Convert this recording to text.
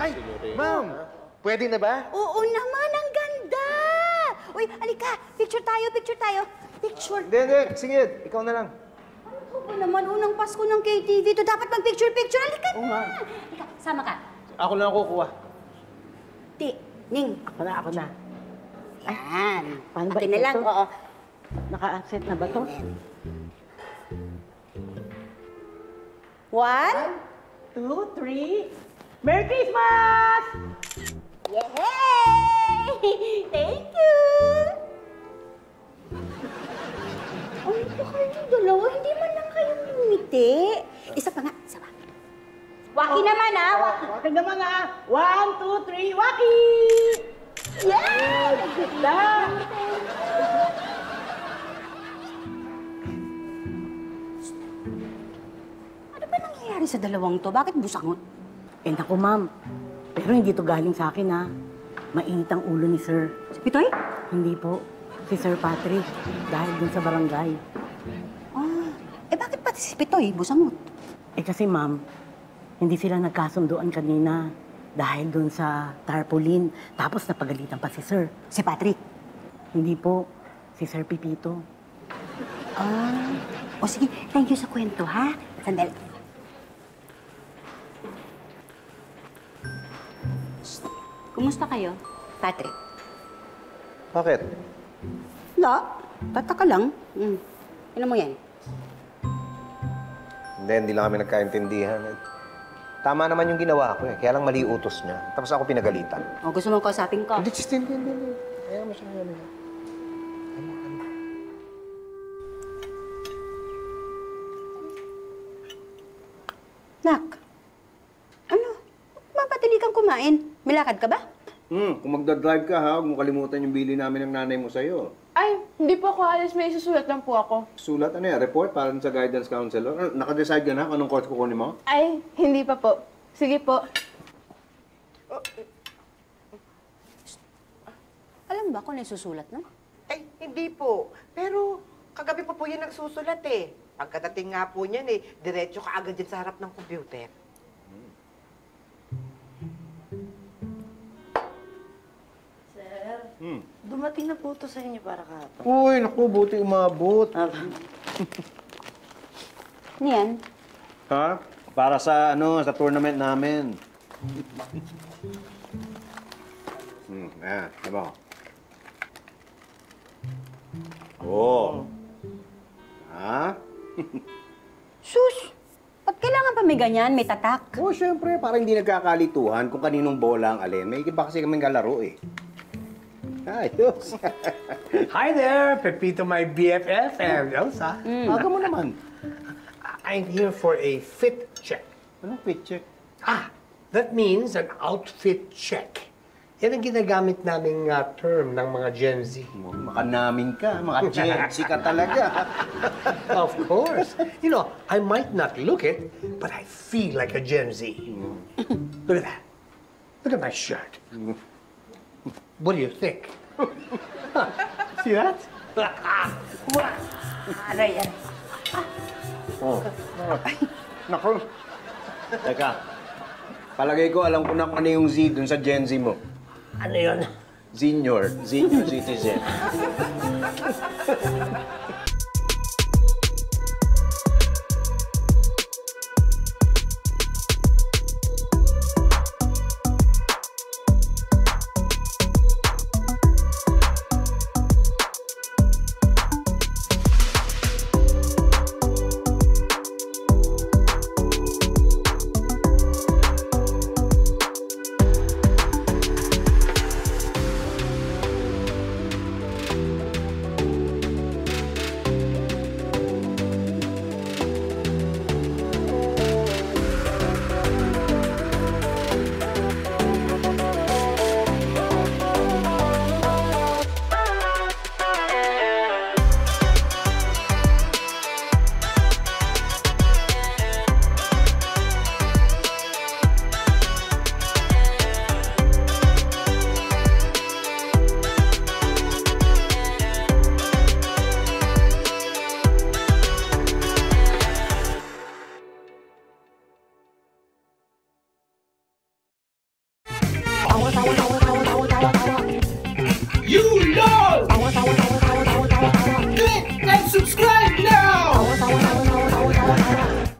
Ay, ma'am! Pwede na ba? Oo naman, ang ganda! Uy, alika, picture tayo, picture tayo. Picture. Hindi. Sige, ikaw na lang. Ano ba naman, unang Pasko ng KTV to, dapat mag-picture-picture. Alika Oo nga. na! Ika, sama ka. Ako lang kukuha. Ning. Ako na. Yan. Paano ba Akin na ito? lang, oo. Naka-accept na ba to? 1, 2, 3. Merry Christmas! Yay! Thank you! Ano ba kayong dalawa? Hindi man lang kayong lumiti. Isa pa nga, isa pa. Waki naman, ah! Waki naman ah! 1, 2, 3, Waki! Yay! Ganda! Ano ba nangyayari sa dalawang to? Bakit busangot? Eh naku ma'am, pero hindi to galing sa akin ha. Mainit ang ulo ni Sir. Si Pitoy? Hindi po, si Sir Patrick, dahil dun sa barangay. Ah, bakit pati si Pitoy busangot? Eh kasi ma'am, hindi sila nagkasunduan kanina dahil dun sa tarpaulin. Tapos napagalitan pa si Sir. Si Patrick? Hindi po, si Sir Pipito. Ah, o sige, thank you sa kwento, ha? Sandali. Kumusta kayo, Patrick? Bakit? La, tataka lang. Ano mo yan? Hindi lang kami nagkaintindihan. Tama naman yung ginawa ko eh. Kaya lang mali utos niya. Tapos ako pinagalitan. O, gusto mong kausapin ko? Hindi. Ayaw mo siya ngayon. Nak, ano? Ba't hindi kang kumain? May lakad ka ba? Kung magdadrive ka ha, huwag mo kalimutan yung bili namin ng nanay mo sa'yo. Ay, hindi po ako alis. May isusulat lang po ako. Sulat ano yan? Report para sa guidance counselor? Naka-decide ka na kung anong course kukunin mo? Ay, hindi pa po. Sige po. Alam ba kung ano yung susulat, no? Ay, hindi po. Pero kagabi pa po yan nagsusulat eh. Pagkadating nga po niyan eh, diretso ka agad dyan sa harap ng computer. Dumating na po to sa inyo para kahapon. Uy, naku, buti umabot. Ano yan? Ha? Para sa sa tournament namin. Diba? Oh. Ha? Sus! Ba't kailangan pa may ganyan? May tatak? Oh, syempre, para hindi nagkakalituhan kung kaninong bola ang alin. May iba kasi kaming kalaro eh. Ayos. Hi there, Pepito, my BFF, and Elsa. Aga mo naman. I'm here for a fit check. Anong fit check? That means an outfit check. Yan ang ginagamit naming term ng mga Gen Z. Makanamin ka. Mga Gen Z ka talaga. Of course. You know, I might not look it, but I feel like a Gen Z. Look at that. Look at my shirt. What do you think? See that? Aray. Oh. Naku. Teka. Palagay ko, alam ko na kung ano yung Z dun sa Gen Z mo. Ano yun? Senior citizen.